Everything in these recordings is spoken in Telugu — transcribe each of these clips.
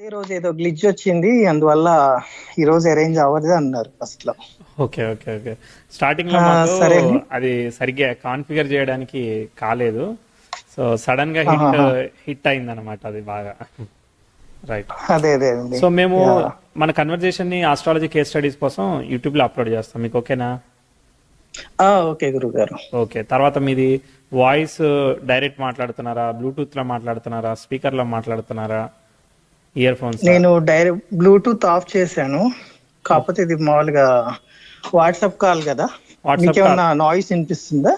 అదే రోజు ఏదో గ్లిచ్ వచ్చింది, అందువల్ల ఈ రోజు అరేంజ్ అవ్వదు అన్నారు ఫస్ట్ లో. Okay okay okay. స్టార్టింగ్లో మాకు సరే అని. అది సరిగ్గా కాన్ఫిగర్ చేయడానికి కాలేదు. సో సడన్గా ఆహాహా. హిట్ అయిందనమాట అది బాగా. రైట్. అదే అదే అండి. సో మేము యా. మన కన్వర్జేషన్ని ఆస్ట్రాలజీ కేస్ స్టడీస్ కోసం యూట్యూబ్లో అప్లోడ్ చేస్తాం. మీకు ఓకేనా? ఓకే గురువు గారు. ఓకే. తర్వాత మీది వాయిస్ డైరెక్ట్ మాట్లాడుతున్నారా, బ్లూటూత్లో మాట్లాడుతున్నారా, స్పీకర్లో మాట్లాడుతున్నారా, ఇయర్ ఫోన్సా? నేను డైరెక్ట్ బ్లూటూత్ ఆఫ్ చేశాను, కాకపోతే ఇది మామూలుగా వాట్సాప్ కాల్ కదా. WhatsApp call. మీకేమన్నా నాయిస్ వినిపిస్తుందా?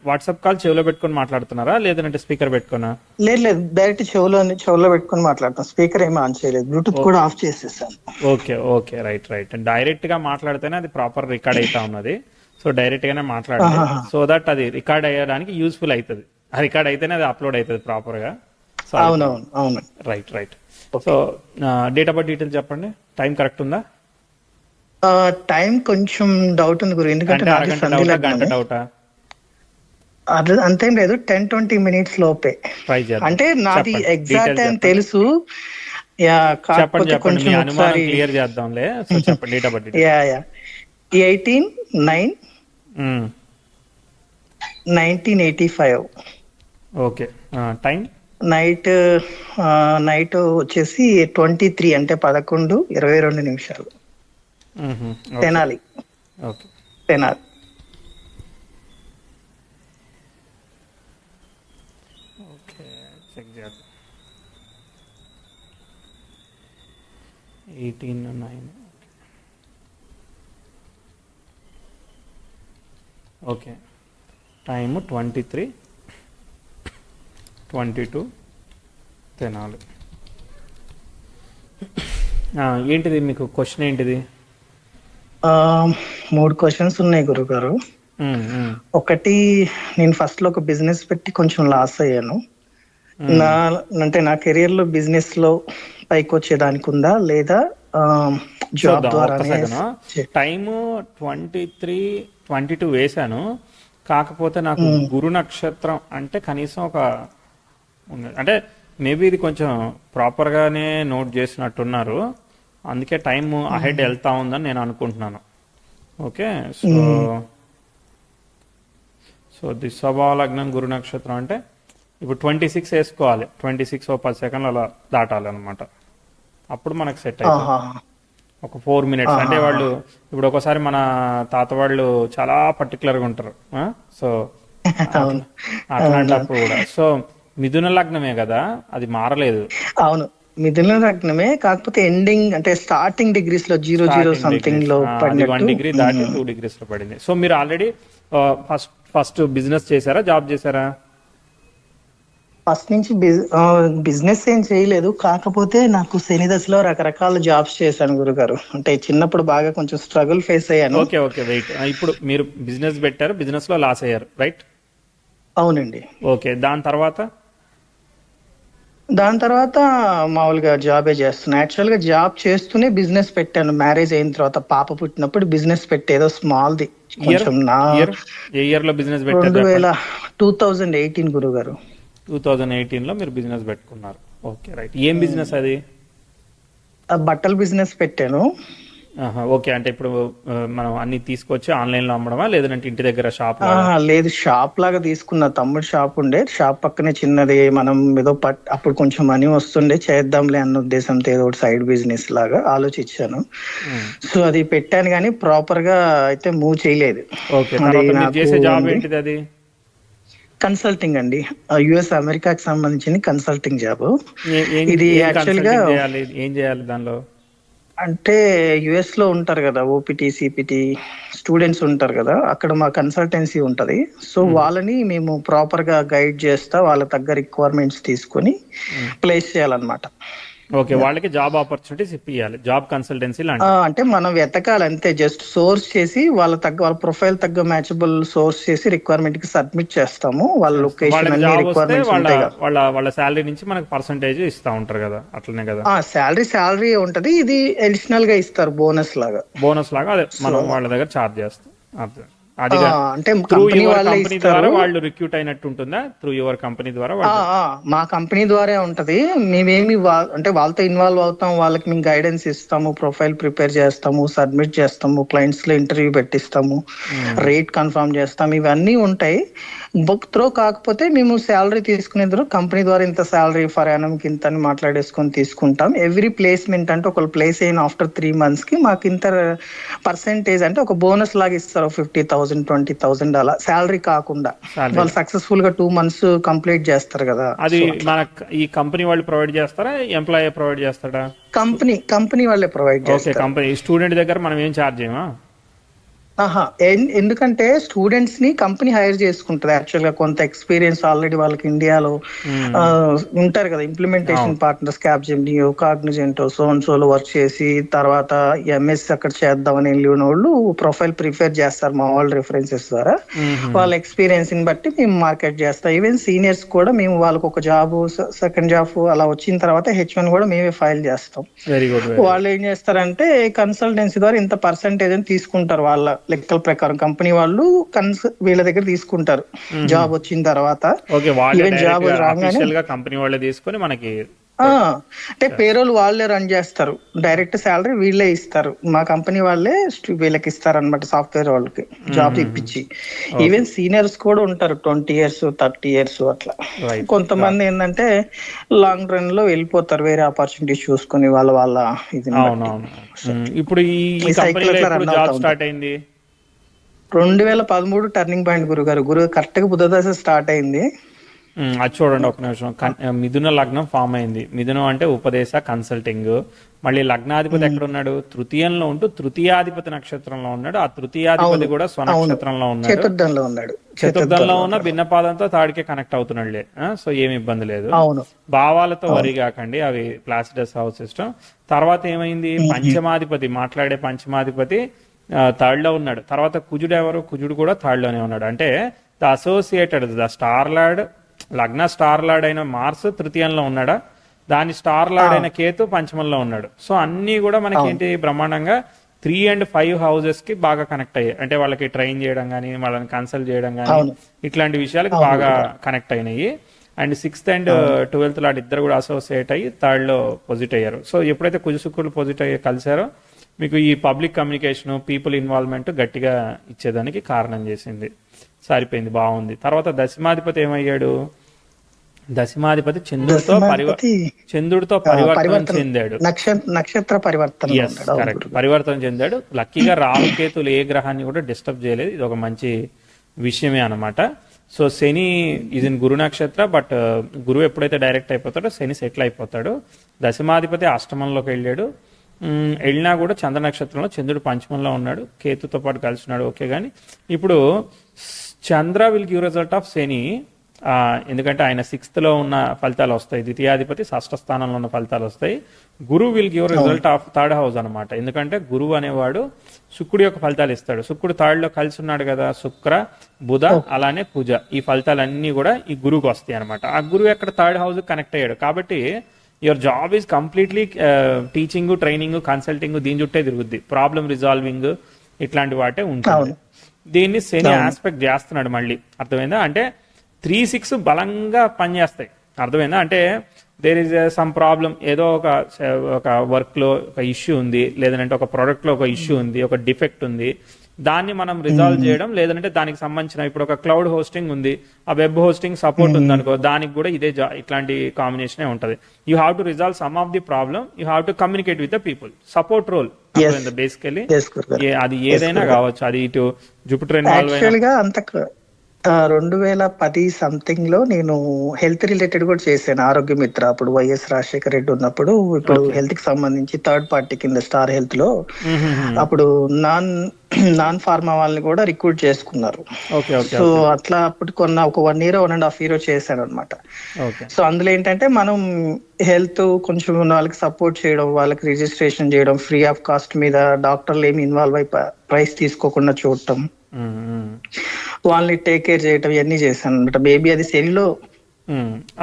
వాట్సాప్ కాల్ చెవిలో పెట్టుకొని మాట్లాడుతున్నారా, లేదంటే స్పీకర్ పెట్టుకున్నా? లేదు లేదు, డైరెక్ట్ చెవులో పెట్టుకొని మాట్లాడతాను. స్పీకర్ ఏమీ ఆన్ చేయలేదు, బ్లూటూత్ కూడా ఆఫ్ చేసేసాను. Okay okay. Right right. Direct గా మాట్లాడితేనే అది ప్రాపర్ రికార్డ్ అవుతా ఉన్నది. సో డైరెక్ట్ గానే మాట్లాడండి, ఆహాహా. సో దట్ అది రికార్డ్ అయ్యడానికి యూస్ఫుల్ అవుతుంది. ఆ రికార్డ్ అయితేనే అది అప్లోడ్ అవుతుంది ప్రాపర్ గా. సో అవునవును అవును. Right right. So date of birth details చెప్పండి. టైం కరెక్ట్ ఉందా? టైం కొంచెం డౌట్ ఉంది గురు, ఎందుకంటే అంటే నాది అరగంట సంధి డౌటా, గంట లగ్నమే. డౌటా? అంతేం లేదు, 10-20 minutes లోపే. ట్రై చేద్దాం. అంటే నాది చెప్పండి, ఎగ్జాక్ట్ డీటెయిల్స్ టైం చెప్పండి. తెలుసు. యా, చెప్పండి కాకపోతే చెప్పండి, మీ కొంచెం అనుమానం ఒకసారి. క్లియర్ చేద్దాంలే. సో చెప్పండి date of birth details. Yeah yeah 18/9/1985. Okay. Time? Night night వచ్చేసి 23 అంటే 11:22. Okay Tenali. Okay Tenali. Okay. Check చేద్దాం. 18/9. ఓకే. టైము 23:22 తెనాలి. ఏంటిది మీకు క్వశ్చన్ ఏంటిది? ఆ, 3 క్వశ్చన్స్ ఉన్నాయి గురుగారు. మ్మ్, మ్మ్, ఒకటి, నేను ఫస్ట్ లో ఒక బిజినెస్ పెట్టి కొంచెం లాస్ అయ్యాను. మ్మ్. నా అంటే నా కెరియర్ లో బిజినెస్ లో పైకి వచ్చేదానికి ఉందా, లేదా జాబ్ చూద్దాం ఒక్క ద్వారానే సెకండ్. టైము 23:22 వేశాను. కాకపోతే నాకు గురు నక్షత్రం అంటే కనీసం ఒక అంటే మేబీ ఇది కొంచెం ప్రాపర్గానే నోట్ చేసినట్టున్నారు. అందుకే టైం అహెడ్ వెళ్తా ఉందని నేను అనుకుంటున్నాను. ఓకే. సో సో దిశభావ లగ్నం గురు నక్షత్రం అంటే ఇప్పుడు 26 వేసుకోవాలి. 26 ఓ 10 సెకండ్లు అలా దాటాలి అనమాట. అప్పుడు మనకు సెట్ అవుతుంది. ఆహా. ఒక 4 minutes. అంటే వాళ్ళు ఇప్పుడు ఒకసారి మన తాత వాళ్ళు చాలా పర్టికులర్గా ఉంటారు. సో అవును అట్లాంటప్పుడు కూడా సో మిథున లగ్నమే కదా, అది మారలేదు. అవును, మిథున లగ్నమే, కాకపోతే ఎండింగ్ అంటే స్టార్టింగ్ డిగ్రీస్ లో 00 స్టార్టింగ్ సంథింగ్ డిగ్రీస్ లో అది 1 పడినట్టు. డిగ్రీ దాటి 2 degrees లో పడింది. సో మీరు ఆల్రెడీ ఫస్ట్ బిజినెస్ చేశారా, జాబ్ చేశారా? ఫస్ట్ నుంచి బిజినెస్ ఏం చేయలేదు, కాకపోతే నాకు శని దశలో రకరకాల జాబ్స్ చేశాను గురుగారు. అంటే చిన్నప్పుడు బాగా కొంచెం స్ట్రగుల్ ఫేస్ అయ్యాను. Okay okay. వెయిట్. ఇప్పుడు మీరు బిజినెస్ పెట్టారు, బిజినెస్ లో లాస్ అయ్యారు, రైట్? అవునండి. ఓకే. దాని తర్వాత మామూలుగా జాబే చేస్తున్నా. యాక్చువల్ గా జాబ్ చేస్తూనే బిజినెస్ పెట్టాను. మ్యారేజ్ అయిన తర్వాత పాప పుట్టినప్పుడు బిజినెస్ పెట్టేదో స్మాల్ది ఇయర్ కొంచెం నా ఇయర్ ఏ ఇయర్ లో బిజినెస్ పెట్టారు 2000 చెప్పండి. 2018 గురుగారు. 2018లో మీరు బిజినెస్ పెట్టుకున్నారు. Okay right. ఏం బిజినెస్ అది? బట్టల బిజినెస్ పెట్టాను. ఓకే. అంటే ఇప్పుడు మనం అన్ని తీసుకొచ్చి ఆన్లైన్ లో అమ్మడమా, లేదంటే ఇంటి దగ్గర షాప్ లాగా? లేదు, షాప్ లాగా తీసుకున్న. తమ్ముడు షాప్ ఉండే, షాప్ పక్కనే చిన్నది. మనం ఏదో అప్పుడు కొంచెం మనీ వస్తుండే, చేద్దాంలే అన్న ఉద్దేశంతో ఏదో ఒకటి సైడ్ బిజినెస్ లాగా ఆలోచించాను. మ్మ్. సో అది పెట్టాను, కానీ ప్రాపర్ గా అయితే మూవ్ చేయలేదు. ఓకే. అది తర్వాత మీరు నాకు చేసే జాబ్ ఉంది. ఏంటిది అది? కన్సల్టింగ్ అండి. అమెరికాకి సంబంధించిన కన్సల్టింగ్ జాబ్. ఏం ఇది ఏం యాక్చువల్ గా కన్సల్టింగ్ చేయాలి, ఏం చేయాలి దానిలో? అంటే యుఎస్ లో ఉంటారు కదా, ఓపీటీ సిపిటి స్టూడెంట్స్ ఉంటారు కదా, అక్కడ మా కన్సల్టెన్సీ ఉంటది. సో వాళ్ళని మేము ప్రాపర్ గా గైడ్ చేస్తా, వాళ్ళ తగ్గ రిక్వైర్మెంట్స్ తీసుకొని ప్లేస్ చేయాలన్నమాట. ఓకే. వాళ్ళకి జాబ్ ఆపర్చునిటీస్ ఇప్పియాలి, జాబ్ కన్సల్టెన్సీ లాంటి. అంటే మనం వెతకాలి అంతే, జస్ట్ సోర్స్ చేసి వాళ్ళ ప్రొఫైల్ తగ్గ మ్యాచబుల్ సోర్స్ చేసి రిక్వైర్మెంట్ కి సబ్మిట్ చేస్తాము. వాళ్ళ లొకేషన్ వాళ్ళకి అన్ని జాబ్ వస్తే రిక్వైర్మెంట్స్ వాళ్ళ ఉంటాయి కదా. వాళ్ళ వాళ్ళ శాలరీ నుంచి మనకు పర్సంటేజ్ ఇస్తా ఉంటారు కదా, అట్లనే కదా? శాలరీ ఉంటది, ఇది అడిషనల్ గా ఇస్తారు బోనస్ లాగా. బోనస్ లాగా అదే సో మనం వాళ్ళ దగ్గర ఛార్జ్ చేస్తాం. అర్థం. అది అంటే త్రూ కంపెనీ యువర్ వాళ్ళే కంపెనీ ద్వారా ఇస్తారు. వాళ్ళు రిక్రూట్ అయినట్టు ఉంటుందా? త్రూ యువర్ కంపెనీ ద్వారా ఆ, వాళ్ళు? ఆ, మా కంపెనీ ద్వారా ఉంటది. మేమేమి అంటే వాళ్ళతో ఇన్వాల్వ్ అవుతాం, వాళ్ళకి మేము గైడెన్స్ ఇస్తాము, ప్రొఫైల్ ప్రిపేర్ చేస్తాము, సబ్మిట్ చేస్తాము, క్లయింట్స్ లో ఇంటర్వ్యూ పెట్టిస్తాము, రేట్ కన్ఫర్మ్ చేస్తాం, ఇవన్నీ ఉంటాయి. బుక్ త్రో కాకపోతే మేము శాలరీ తీసుకునేందుకు కంపెనీ ద్వారా ఇంత శాలరీ ఫర్ యానంకి ఇంత అని మాట్లాడేసుకొని తీసుకుంటాం. ఎవ్రీ ప్లేస్మెంట్ అంటే ఒక ప్లేస్ అయిన ఆఫ్టర్ 3 months కి మాకు ఇంత పర్సెంటేజ్ అంటే ఒక బోనస్ లాగా ఇస్తారు, 50,000 20,000 అలా, శాలరీ కాకుండా. శాలరీ వాళ్ళు సక్సెస్ఫుల్ గా 2 months కంప్లీట్ చేస్తారు కదా. అది సో అట్లా మన ఈ కంపెనీ వాళ్ళు ప్రొవైడ్ చేస్తారా, ఎంప్లాయీ ప్రొవైడ్ చేస్తాడా? కంపెనీ వాళ్ళే ప్రొవైడ్ ఓకే, చేస్తారు. కంపెనీ స్టూడెంట్ దగ్గర మనం ఏం ఛార్జ్ చేయమా? ఆహా, ఎందుకంటే స్టూడెంట్స్ ని కంపెనీ హైర్ చేసుకుంటది యాక్చువల్ గా. కొంత ఎక్స్పీరియన్స్ ఆల్రెడీ వాళ్ళకి ఇండియాలో ఆ, ఉంటారు కదా ఇంప్లిమెంటేషన్ అవును. పార్ట్నర్స్, క్యాప్జెమినియో, కాగ్నిజెంట్, సోలో వర్క్ చేసి తర్వాత ఎంఎస్ అక్కడ చేద్దామని వెళ్ళిన వాళ్ళు ప్రొఫైల్ ప్రిఫేర్ చేస్తారు మా వాళ్ళ రిఫరెన్సెస్ ద్వారా. వాళ్ళ ఎక్స్పీరియన్స్ ని బట్టి మేము మార్కెట్ చేస్తాం. ఈవెన్ సీనియర్స్ కూడా మేము వాళ్ళకి ఒక జాబ్, సెకండ్ జాబ్ అలా వచ్చిన తర్వాత H1 కూడా మేమే ఫైల్ చేస్తాం. Very good, very good. వాళ్ళు ఏం చేస్తారంటే కన్సల్టెన్సీ ద్వారా ఇంత పర్సంటేజ్ అని తీసుకుంటారు, వాళ్ళ లెక్కల ప్రకారం కంపెనీ వాళ్ళు వీళ్ళ దగ్గర తీసుకుంటారు జాబ్ వచ్చిన తర్వాత. ఓకే, వాళ్ళే ఈవెన్ జాబ్ డైరెక్ట్ రాగానే అఫీషియల్ గా కంపెనీ వాళ్ళే తీసుకొని మనకి. అంటే పేరోల్ వాళ్ళే రన్ చేస్తారు, డైరెక్ట్ శాలరీ వీళ్ళే ఇస్తారు. మా కంపెనీ వాళ్ళే వీళ్ళకి ఇస్తారు అనమాట, సాఫ్ట్వేర్ వాళ్ళకి జాబ్ ఇప్పించి. ఈవెన్ సీనియర్స్ కూడా ఉంటారు, 20 years 30 years అట్లా. రైట్. కొంతమంది ఏంటంటే లాంగ్ రన్ లో వెళ్ళిపోతారు, వేరే ఆపర్చునిటీస్ చూసుకొని వాళ్ళ వాళ్ళ ఇది. అవునవును. ఇప్పుడు ఈ ఈ సైకిల్ కంపెనీలో అట్లా ఎప్పుడు రన్ అవుతా జాబ్ ఉంది. స్టార్ట్ అయింది? 2013 టర్నింగ్ పాయింట్ గురువు కరెక్ట్ గా బుధదశ స్టార్ట్ అయింది. అది చూడండి ఒక నిమిషం. మిథున లగ్నం ఫామ్ అయింది. మిథునం అంటే ఉపదేశ కన్సల్టింగ్. మళ్ళీ లగ్నాధిపతి ఎక్కడ ఉన్నాడు? తృతీయంలో ఉంటూ తృతీయాధిపతి నక్షత్రంలో ఉన్నాడు. ఆ తృతీయాధిపతి కూడా స్వనక్షత్రంలో ఉన్నాడు. చతుర్థంలో ఉన్నాడు. చతుర్థంలో ఉన్న భిన్నపాదంతో తాడికే కనెక్ట్ అవుతున్నాడులే. సో ఏమి ఇబ్బంది లేదు. అవును. భావాలతో వరి కాకండి, అవి ప్లాసిడస్ హౌస్ సిస్టమ్. తర్వాత ఏమైంది? పంచమాధిపతి, మాట్లాడే పంచమాధిపతి థర్డ్ లో ఉన్నాడు. తర్వాత కుజుడు ఎవరు? కుజుడు కూడా థర్డ్ లోనే ఉన్నాడు. అంటే the associated, the star lord, లగ్న స్టార్ లార్డ్ అయిన మార్స్ తృతీయంలో ఉన్నాడా, దాని స్టార్ లార్డ్ అయిన కేతు పంచమంలో ఉన్నాడు. సో అన్ని కూడా మనకి ఏంటి బ్రహ్మాండంగా 3 and 5 houses కి బాగా కనెక్ట్ అయ్యాయి. అంటే వాళ్ళకి ట్రైన్ చేయడం కానీ, వాళ్ళని కన్సల్ట్ చేయడం కానీ, ఇట్లాంటి విషయాలకు బాగా కనెక్ట్ అయినాయి. And 6th and 12th lord ఇద్దరు కూడా అసోసియేట్ అయ్యి థర్డ్ లో పొజిట్ అయ్యారు. సో ఎప్పుడైతే కుజ శుక్రులు పొజిట్ అయ్యి కలిసారో మీకు ఈ పబ్లిక్ కమ్యూనికేషన్, పీపుల్ ఇన్వాల్వ్మెంట్ గట్టిగా ఇచ్చేదానికి కారణం చేసింది. సరిపోయింది, బాగుంది. తర్వాత దశమాధిపతి ఏమయ్యాడు? దశమాధిపతి చంద్రుడితో పరివర్తన చెందాడు. నక్షత్ర పరివర్తన. కరెక్ట్, పరివర్తన చెందాడు. లక్కీగా రాహుకేతులు ఏ గ్రహాన్ని కూడా డిస్టర్బ్ చేయలేదు. ఇది ఒక మంచి విషయమే అన్నమాట. సో శని ఇది గురు నక్షత్ర, బట్ గురువు ఎప్పుడైతే డైరెక్ట్ అయిపోతాడో శని సెటిల్ అయిపోతాడు. దశమాధిపతి అష్టమంలోకి వెళ్ళాడు. వెళ్ళినా కూడా చంద్ర నక్షత్రంలో, చంద్రుడు పంచమంలో ఉన్నాడు, కేతుతో పాటు కలిసి ఉన్నాడు. ఓకే, కానీ ఇప్పుడు చంద్ర విల్ గివ్ రిజల్ట్ ఆఫ్ శని. ఎందుకంటే ఆయన 6th లో ఉన్న ఫలితాలు వస్తాయి, ద్వితీయాధిపతి 6వ స్థానంలో ఉన్న ఫలితాలు వస్తాయి. గురువు will give result of third house అనమాట. ఎందుకంటే గురువు అనేవాడు శుక్రుడి యొక్క ఫలితాలు ఇస్తాడు. శుక్రుడు థర్డ్ లో కలిసి ఉన్నాడు కదా, శుక్ర బుధ అలానే కుజ, ఈ ఫలితాలన్నీ కూడా ఈ గురువుకి వస్తాయి అనమాట. ఆ గురువు ఎక్కడ థర్డ్ హౌస్ కనెక్ట్ అయ్యాడు కాబట్టి your job is completely teaching, training, consulting, దీని చుట్టే తిరుగుద్ది. ప్రాబ్లమ్ రిజాల్వింగ్ ఇట్లాంటి వాటే ఉంటుంది. దీన్ని శని ఆస్పెక్ట్ చేస్తున్నాడు మళ్ళీ. అర్థమైందా? అంటే 3-6 బలంగా పనిచేస్తాయి. అర్థమైందా? అంటే దేర్ ఇస్ సమ్ ప్రాబ్లం, ఏదో ఒక వర్క్ లో ఒక ఇష్యూ ఉంది, లేదంటే ఒక ప్రోడక్ట్ లో ఒక ఇష్యూ ఉంది, ఒక డిఫెక్ట్ ఉంది, దాన్ని మనం రిజాల్వ్ చేయడం, లేదంటే దానికి సంబంధించిన ఇప్పుడు ఒక క్లౌడ్ హోస్టింగ్ ఉంది, ఆ వెబ్ హోస్టింగ్ సపోర్ట్ ఉంది అనుకో, దానికి కూడా ఇట్లాంటి కాంబినేషనే ఉంటది. You have to resolve some of the problem, you have to communicate with the people, support role basically. అది ఏదైనా కావచ్చు, అది ఇటు జూపిటర్ ఇన్వాల్వ్ అయిన. 2010 సంథింగ్ లో నేను హెల్త్ రిలేటెడ్ కూడా చేశాను, ఆరోగ్య మిత్ర. అప్పుడు వైఎస్ రాజశేఖర రెడ్డి ఉన్నప్పుడు. ఇప్పుడు హెల్త్ కి సంబంధించి థర్డ్ పార్టీ కింద స్టార్ హెల్త్ లో అప్పుడు నాన్ ఫార్మా వాళ్ళని కూడా రిక్రూట్ చేసుకున్నారు. సో అట్లా అప్పుడు ఒక 1 year 1.5 year చేశాను అనమాట. సో అందులో ఏంటంటే మనం హెల్త్ కొంచెం వాళ్ళకి సపోర్ట్ చేయడం, వాళ్ళకి రిజిస్ట్రేషన్ చేయడం, ఫ్రీ ఆఫ్ కాస్ట్ మీద, డాక్టర్లు ఏమి ఇన్వాల్వ్ అయి ప్రైస్ తీసుకోకుండా చూడటం, వాళ్ళని టేక్ కేర్ చేయటం, ఇవన్నీ చేశాను అనమాట. బేబీ అది శనిలో.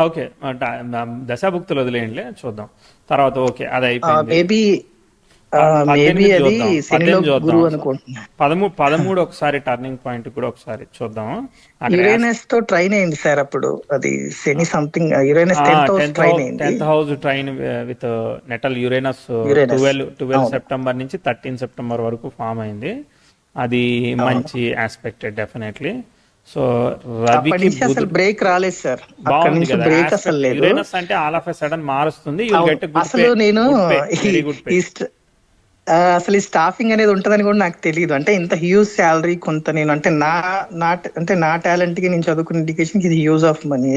ఓకే, దశాభుక్తులు వదిలేయండి, చూద్దాం తర్వాత. ఓకే, అది అయిపోయింది. మేబీ 18 అది చూద్దాం, శనిలో 18 చూద్దాం. గురువు అనుకుంటున్నా. 13 ఒకసారి టర్నింగ్ పాయింట్ కూడా ఒకసారి చూద్దాం. అక్కడ యురేనస్ తో ట్రైన్ అయింది సార్ అప్పుడు, అది Shani something, Uranus 10th house trine అయింది. 10th house trine with natal Uranus Uranus 12 September నుంచి 13 సెప్టెంబర్ వరకు ఫామ్ అయింది. అది మంచి ఆస్పెక్ట్ డెఫినెట్లీ. సో అప్పటి రవికి నుంచి అసలు బ్రేక్ రాలేదు సార్, అక్కడి బాగుంది నుంచి కదా బ్రేక్ అసలు లేదు. యురేనస్ అంటే ఆల్ ఆఫ్ ఎ సడన్ మారుస్తుంది. యూ గెట్ గుడ్ పే, అసలు నేను వెరీ గుడ్ పే. అసలు ఈ స్టాఫింగ్ అనేది ఉంటదని కూడా నాకు తెలియదు. అంటే ఇంత హ్యూజ్ శాలరీ కొంత, నేను అంటే నా టాలెంట్ కి నేను చదువుకున్న ఎడ్యుకేషన్ కి ఇది హ్యూజ్ ఆఫ్ మనీ.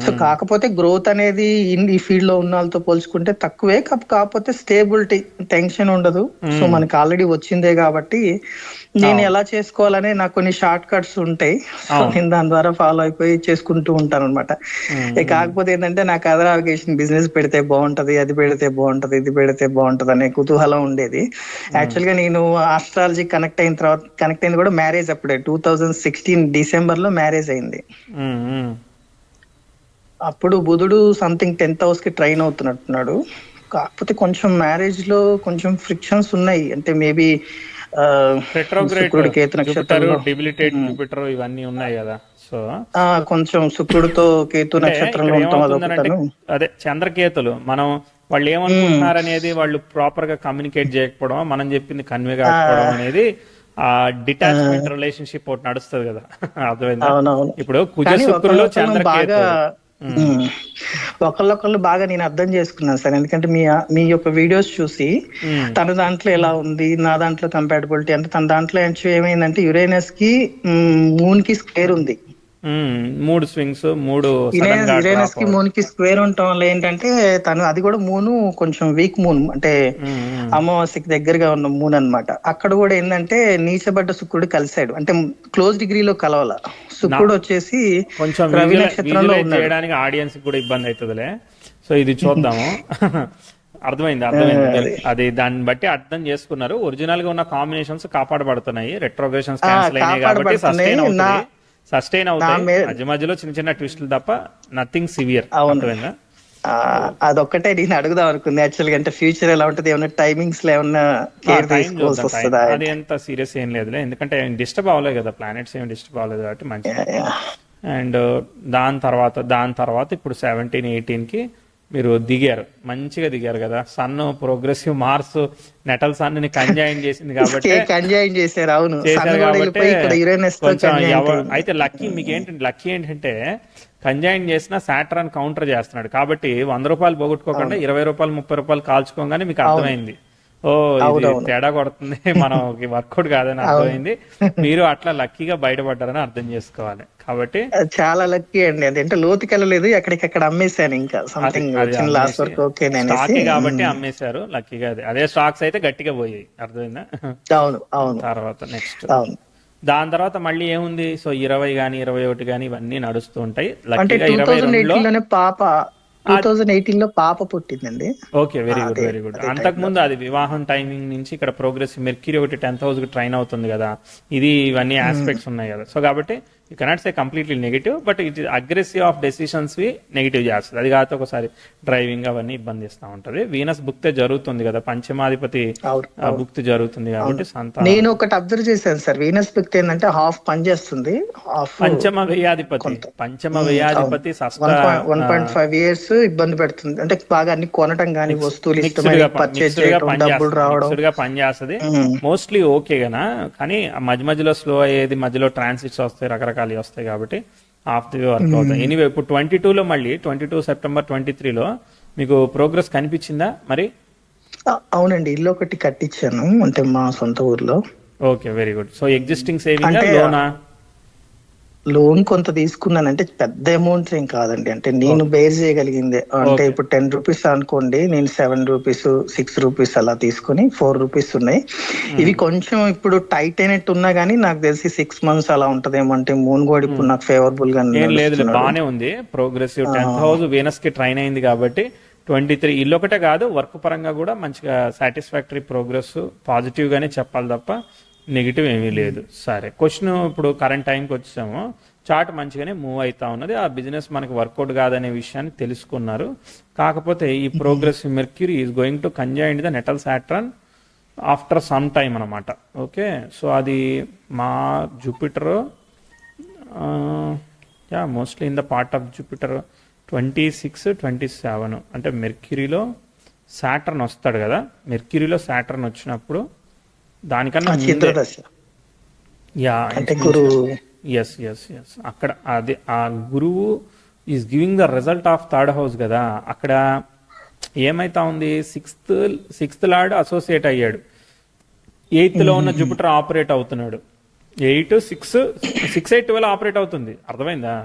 సో కాకపోతే గ్రోత్ అనేది ఈ ఫీల్డ్ లో ఉన్న వాళ్ళతో పోల్చుకుంటే తక్కువే. కాకపోతే స్టేబిలిటీ, టెన్షన్ ఉండదు. సో మనకి ఆల్రెడీ వచ్చిందే కాబట్టి నేను ఎలా చేసుకోవాలనే నాకు కొన్ని షార్ట్ కట్స్ ఉంటాయి. సో నేను దాని ద్వారా ఫాలో అయిపోయి చేసుకుంటూ ఉంటాను అనమాట. కాకపోతే ఏంటంటే నాకు అదర్ అవకేషన్ బిజినెస్ పెడితే బాగుంటది, అది పెడితే బాగుంటది, ఇది పెడితే బాగుంటది అనే కుతూహలం ఉండేది. యాక్చువల్ గా నేను ఆస్ట్రాలజీ కనెక్ట్ అయింది కూడా మ్యారేజ్ అప్పుడే 2016 డిసెంబర్ లో మ్యారేజ్ అయింది. అప్పుడు బుధుడు సంథింగ్ 10th హౌస్ కి ట్రైన్ అవుతున్నట్టున్నాడు. కాకపోతే కొంచెం మ్యారేజ్ లో కొంచెం ఫ్రిక్షన్స్ ఉన్నాయి. అంటే మేబీ శుక్రుడు కేతు నక్షత్రంలో జూపిటర్ ఇవన్నీ ఉన్నాయి కదా. సో కొంచెం శుక్రుడితో కేతు నక్షత్రంలో ఉంటాం, అదొకటను. అదే చంద్రకేతులు మనం వాళ్ళు ఏమనుకుంటున్నారు అనేది వాళ్ళు ప్రాపర్ గా కమ్యూనికేట్ చేయకపోవడం, మనం చెప్పింది కన్వే కాకపోవడం అనేది ఆ డిటాచ్మెంట్ రిలేషన్షిప్ ఒకటి నడుస్తుంది కదా. అర్థమైందా? ఇప్పుడు కుజ శుక్రులు చంద్రకేతు ఒకళ్ళొకళ్ళు బాగా నేను అర్థం చేసుకున్నాను సార్. ఎందుకంటే మీ యొక్క వీడియోస్ చూసి తన దాంట్లో ఎలా ఉంది, నా దాంట్లో కంపాటబిలిటీ అంటే, తన దాంట్లో ఏమైందంటే యురేనస్ కి మూన్ కి స్క్వేర్ ఉంది. 3 స్వింగ్స్, 3 యురేనస్ కి మూన్ కి స్క్వేర్ ఉండటం వల్ల ఏంటంటే తను, అది కూడా మూను కొంచెం వీక్ మూన్, అంటే అమావాస్యకి దగ్గరగా ఉన్న మూన్ అన్నమాట. అక్కడ కూడా ఏంటంటే నీచబడ్డ శుక్రుడు కలిశాడు, అంటే క్లోజ్ డిగ్రీలో కలవాల. శుక్రుడు వచ్చేసి కొంచెం రవి నక్షత్రంలో చేయడానికి ఆడియన్స్ కూడా ఇబ్బంది అవుతుందిలే. సో ఇది చూద్దాము. అర్థమైంది. అది దాన్ని బట్టి అర్థం చేసుకున్నారు. ఒరిజినల్ గా ఉన్న కాంబినేషన్స్ కాపాడబడుతున్నాయి, రెట్రోగ్రేషన్స్ క్యాన్సిల్ అయినాయి కాబట్టి సస్టైన్ అవుతాయి. మధ్య మధ్యలో చిన్న చిన్న ట్విస్టులు తప్ప నథింగ్ సివియర్. అర్థమైందా? అదొక్కటే నేను అడుగుదాం అనుకుంది యాక్చువల్ గా. అంటే ఫ్యూచర్ ఎలా ఉంటది, ఏమన్నా టైమింగ్స్ లో ఏమన్నా కేర్ తీసుకోవాల్సి వస్తుందా? అది ఎంత సీరియస్ ఏం లేదులే, ఎందుకంటే డిస్టర్బ్ అవ్వలేదు కదా, ప్లానెట్స్ ఏమి డిస్టర్బ్ అవ్వలేదు కాబట్టి మంచిది. అండ్ దాని తర్వాత ఇప్పుడు 17, 18 కి మీరు మంచిగా దిగారు కదా. Sun progressive Mars natal Sun ని కంజాయిన్ చేసింది కాబట్టి చేశారు. అవును, అయితే లక్కీ ఏంటంటే కంజాయిన్ చేసిన సాటర్న్ కౌంటర్ చేస్తున్నాడు కాబట్టి 100 రూపాయలు పోగొట్టుకోకుండా 20 రూపాయలు 30 రూపాయలు కాల్చుకోగానే మీకు అర్థమైంది, ఓ ఇది తేడా కొడుతుంది, మనం వర్కౌట్ కాదని అర్థమైంది. మీరు అట్లా లక్కీగా బయటపడ్డారని అర్థం చేసుకోవాలి. కాబట్టి చాలా లక్కీ అండి. అదేంటే లోతుకి వెళ్ళలేదు, ఎక్కడికక్కడ అమ్మేశాను. ఇంకా సంథింగ్ లాస్ట్ వరకు ఓకే కాబట్టి అమ్మేశారు లక్కీగా. అదే స్టాక్స్ అయితే గట్టిగా పోయాయి. అర్థమైందా? అవును. తర్వాత నెక్స్ట్ దాని తర్వాత మళ్ళీ ఏముంది? సో 20 గానీ 21 గానీ ఇవన్నీ నడుస్తూ ఉంటాయి. లక్కీగా 2018 పాప 2018 లో పాప పుట్టిందండి. Okay, very good. అంతకుముందు అది వివాహం టైమింగ్ నుంచి ఇక్కడ ప్రోగ్రెస్ మెర్క్యూరీ ఒకటి 10th హౌస్ కి ట్రైన్ అవుతుంది కదా, ఇవన్నీ ఆస్పెక్ట్స్ ఉన్నాయి కదా. సో కాబట్టి you cannot say completely negative, but it is aggressive of decisions వి నెగిటివ్ చేస్తుంది. అది కాకపోతే ఒకసారి డ్రైవింగ్ అవన్నీ ఇబ్బంది ఇస్తూ ఉంటది. వీనస్ భుక్తే జరుగుతుంది కదా, పంచమాధిపతి భుక్తి జరుగుతుంది కాబట్టి నేను ఒకటి అబ్జర్వ్ చేశాను సార్. వీనస్ భుక్తి ఏంటంటే హాఫ్ పనిచేస్తుంది, పంచమ వ్యయాధిపతి 1.5 years ఇబ్బంది పెడుతుంది. అంటే బాగా అన్ని కొనటం గానీ, వస్తువులు డబ్బులు రావడం పనిచేస్తుంది మోస్ట్లీ ఓకే గనా. కానీ మధ్య మధ్యలో స్లో అయ్యేది, మధ్యలో ట్రాన్సిట్స్ వస్తాయి, రకరకాలు వస్తాయి కాబట్టి హాఫ్ ది వే వర్క్ అవుతాయి. ఎనీవే ఇప్పుడు 22లో మళ్ళీ 22 సెప్టెంబర్ 23లో మీకు ప్రోగ్రెస్ కనిపించిందా మరి? అవునండి, ఇల్లు ఒకటి కట్టించాను, అంటే మా సొంత ఊర్లో. Okay, very good. So existing saving లోనా? లోన్ కొంత తీసుకున్నాను, అంటే పెద్ద అమౌంట్ ఏం కాదండి. అంటే నేను బేర్ చేయగలిగిందే. అంటే ఇప్పుడు 10 రూపీస్ అనుకోండి, నేను 7 రూపీస్ 6 రూపీస్ అలా తీసుకుని 4 రూపీస్ ఉన్నాయి. ఇవి కొంచెం ఇప్పుడు టైట్ అయినట్టు ఉన్నా గానీ నాకు తెలిసి 6 months అలా ఉంటదేమో. అంటే మూన్ కూడా ఇప్పుడు నాకు ఫేవరబుల్ గా లేదు, బానే ఉంది. ప్రోగ్రెసివ్ 10th హౌస్ వీనస్ కి ట్రైన్ అయింది కాబట్టి 23 ఇల్లు ఒకటే కాదు, వర్క్ పరంగా కూడా మంచిగా సాటిస్ఫాక్టరీ ప్రోగ్రెస్, పాజిటివ్ గానే చెప్పాలి తప్ప నెగిటివ్ ఏమీ లేదు. సరే, క్వశ్చన్ ఇప్పుడు కరెంట్ టైంకి వచ్చాము. చార్ట్ మంచిగానే మూవ్ అవుతా ఉన్నది. ఆ బిజినెస్ మనకి వర్కౌట్ కాదనే విషయాన్ని తెలుసుకున్నారు. కాకపోతే ఈ progressive Mercury is going to conjoin the natal Saturn after some time అనమాట. ఓకే, సో అది మా Jupiter mostly in the part of Jupiter 26, 27 అంటే మెర్క్యూరీలో సాటర్న్ వస్తాడు కదా. మెర్క్యూరీలో సాటర్న్ వచ్చినప్పుడు దానికన్నా ముందే చంద్రదశ యా అంటే గురువు. ఎస్ ఎస్ ఎస్ అక్కడ అది ఆ గురువు is giving the result of third house కదా. అక్కడ ఏమైతా ఉంది, సిక్స్త్ లార్డ్ అసోసియేట్ అయ్యాడు, 8th లో ఉన్న జూపిటర్ ఆపరేట్ అవుతున్నాడు. 8, 6, 8, 12 ఆపరేట్ అవుతుంది. అర్థమైందా?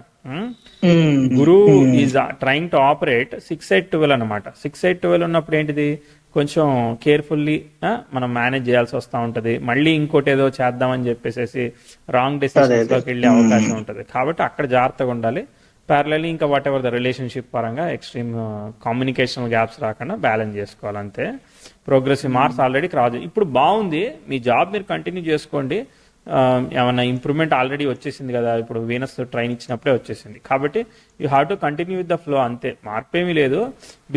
గురువు ఈజ్ ట్రైంగ్ టు ఆపరేట్ 6, 8, 12 అనమాట. 6, 8, 12 ఉన్నప్పుడు ఏంటిది, కొంచెం కేర్ఫుల్లీ మనం మేనేజ్ చేయాల్సి వస్తూ ఉంటుంది. మళ్ళీ ఇంకోటి ఏదో చేద్దామని చెప్పేసి రాంగ్ డెసిషన్స్లోకి వెళ్ళే అవకాశం ఉంటుంది. కాబట్టి అక్కడ జాగ్రత్తగా ఉండాలి. ప్యారలల్లీ ఇంకా వాట్ ఎవర్ ద రిలేషన్షిప్ పరంగా ఎక్స్ట్రీమ్ కమ్యూనికేషన్ గ్యాప్స్ రాకుండా బ్యాలెన్స్ చేసుకోవాలి అంతే. ప్రోగ్రెసివ్ మార్క్స్ ఆల్రెడీ క్రాస్, ఇప్పుడు బాగుంది, మీ జాబ్ మీరు కంటిన్యూ చేసుకోండి. ఏమన్నా ఇంప్రూవ్మెంట్ ఆల్రెడీ వచ్చేసింది కదా, ఇప్పుడు వీనస్ ట్రైన్ ఇచ్చినప్పుడే వచ్చేసింది. కాబట్టి you have to continue with the flow అంతే, మార్పు ఏమీ లేదు.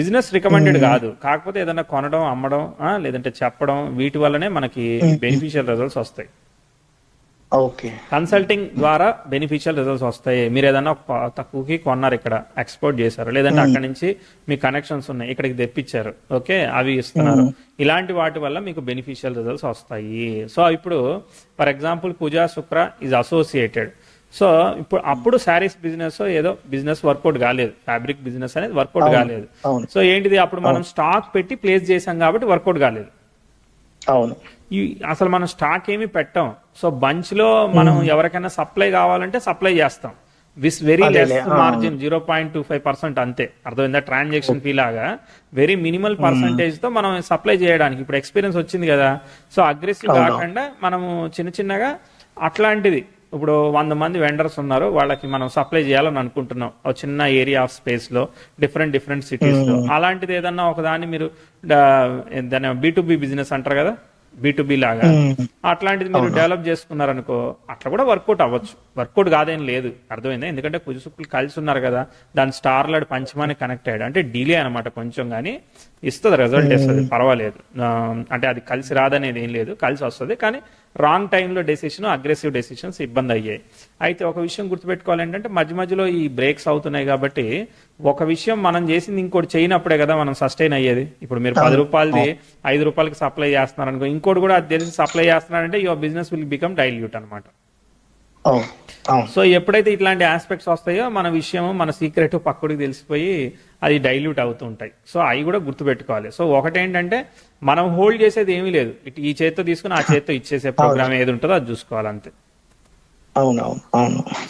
బిజినెస్ రికమెండెడ్ కాదు, కాకపోతే ఏదైనా కొనడం, అమ్మడం, లేదంటే చెప్పడం, వీటి వల్లనే మనకి బెనిఫిషియల్ రిజల్ట్స్ వస్తాయి. ఓకే, కన్సల్టింగ్ ద్వారా బెనిఫిషియల్ రిజల్ట్స్ వస్తాయి. మీరు ఏదైనా తక్కువకి కొన్నారు, ఇక్కడ ఎక్స్పోర్ట్ చేశారు, లేదంటే అక్కడ నుంచి మీ కనెక్షన్స్ ఉన్నాయి, ఇక్కడికి తెప్పించారు, ఓకే, అవి ఇస్తున్నారు. ఇలాంటి వాటి వల్ల మీకు బెనిఫిషియల్ రిజల్ట్స్ వస్తాయి. సో ఇప్పుడు for example Kuja Shukra is associated. So ఇప్పుడు అప్పుడు శారీస్ బిజినెస్ ఏదో బిజినెస్ వర్కౌట్ కాలేదు, ఫ్యాబ్రిక్ బిజినెస్ అనేది వర్కౌట్ కాలేదు. సో ఏంటిది, అప్పుడు మనం స్టాక్ పెట్టి ప్లేస్ చేసాం కాబట్టి వర్కౌట్ కాలేదు. అవును, అసలు మనం స్టాక్ ఏమి పెట్టాం. సో బంచ్ లో మనం ఎవరికైనా సప్లై కావాలంటే సప్లై చేస్తాం విత్ వెరీ లెస్ మార్జిన్, 0.25% అంతే. అర్థమైందా? ట్రాన్సాక్షన్ ఫీ లాగా వెరీ మినిమల్ పర్సంటేజ్ తో మనం సప్లై చేయడానికి ఇప్పుడు ఎక్స్పీరియన్స్ వచ్చింది కదా. సో అగ్రెసివ్ కాకుండా మనము చిన్న చిన్నగా అట్లాంటిది, ఇప్పుడు 100 మంది వెండర్స్ ఉన్నారు, వాళ్ళకి మనం సప్లై చేయాలని అనుకుంటున్నాం ఒక చిన్న ఏరియా ఆఫ్ స్పేస్ లో, డిఫరెంట్ సిటీస్ లో. అలాంటిది ఏదన్నా ఒకదాన్ని మీరు దాన్ని B2B బిజినెస్ అంటారు కదా, B2B లాగా అట్లాంటిది మీరు డెవలప్ చేసుకున్నారనుకో, అట్లా కూడా వర్కౌట్ అవ్వచ్చు. వర్కౌట్ కాదేం లేదు, అర్థమైందా? ఎందుకంటే కుజ శుక్రులు కలిసి ఉన్నారు కదా, దాని స్టార్ లాడ్ పంచమానికి కనెక్ట్ అయ్యాడు అంటే డిలే అనమాట కొంచెం, కానీ ఇస్తుంది, రిజల్ట్ ఇస్తుంది, పర్వాలేదు. అంటే అది కలిసి రాదనేది ఏం లేదు, కలిసి వస్తుంది. కానీ రాంగ్ టైంలో డెసిషన్, అగ్రెసివ్ డెసిషన్స్ ఇబ్బంది అయ్యాయి. అయితే ఒక విషయం గుర్తుపెట్టుకోవాలి ఏంటంటే, మధ్యలో ఈ బ్రేక్స్ అవుతున్నాయి కాబట్టి ఒక విషయం మనం చేసింది ఇంకోటి చేయనప్పుడే కదా మనం సస్టైన్ అయ్యేది. ఇప్పుడు మీరు 10 రూపాయలది 5 రూపాయలకి సప్లై చేస్తున్నారు అనుకో, ఇంకోటి కూడా అది తెలిసి సప్లై చేస్తున్నారంటే your business will become dilute అనమాట. సో ఎప్పుడైతే ఇట్లాంటి ఆస్పెక్ట్స్ వస్తాయో మన విషయం, మన సీక్రెట్ పక్కడికి తెలిసిపోయి అది డైల్యూట్ అవుతూ ఉంటాయి. సో అవి కూడా గుర్తుపెట్టుకోవాలి. సో ఒకటేంటంటే మనం హోల్డ్ చేసేది ఏమీ లేదు, ఇటు ఈ చేత్తో తీసుకుని ఆ చేత్తో ఇచ్చేసే ప్రోగ్రామ్ ఏది ఉంటుందో అది చూసుకోవాలి అంతే. అవును.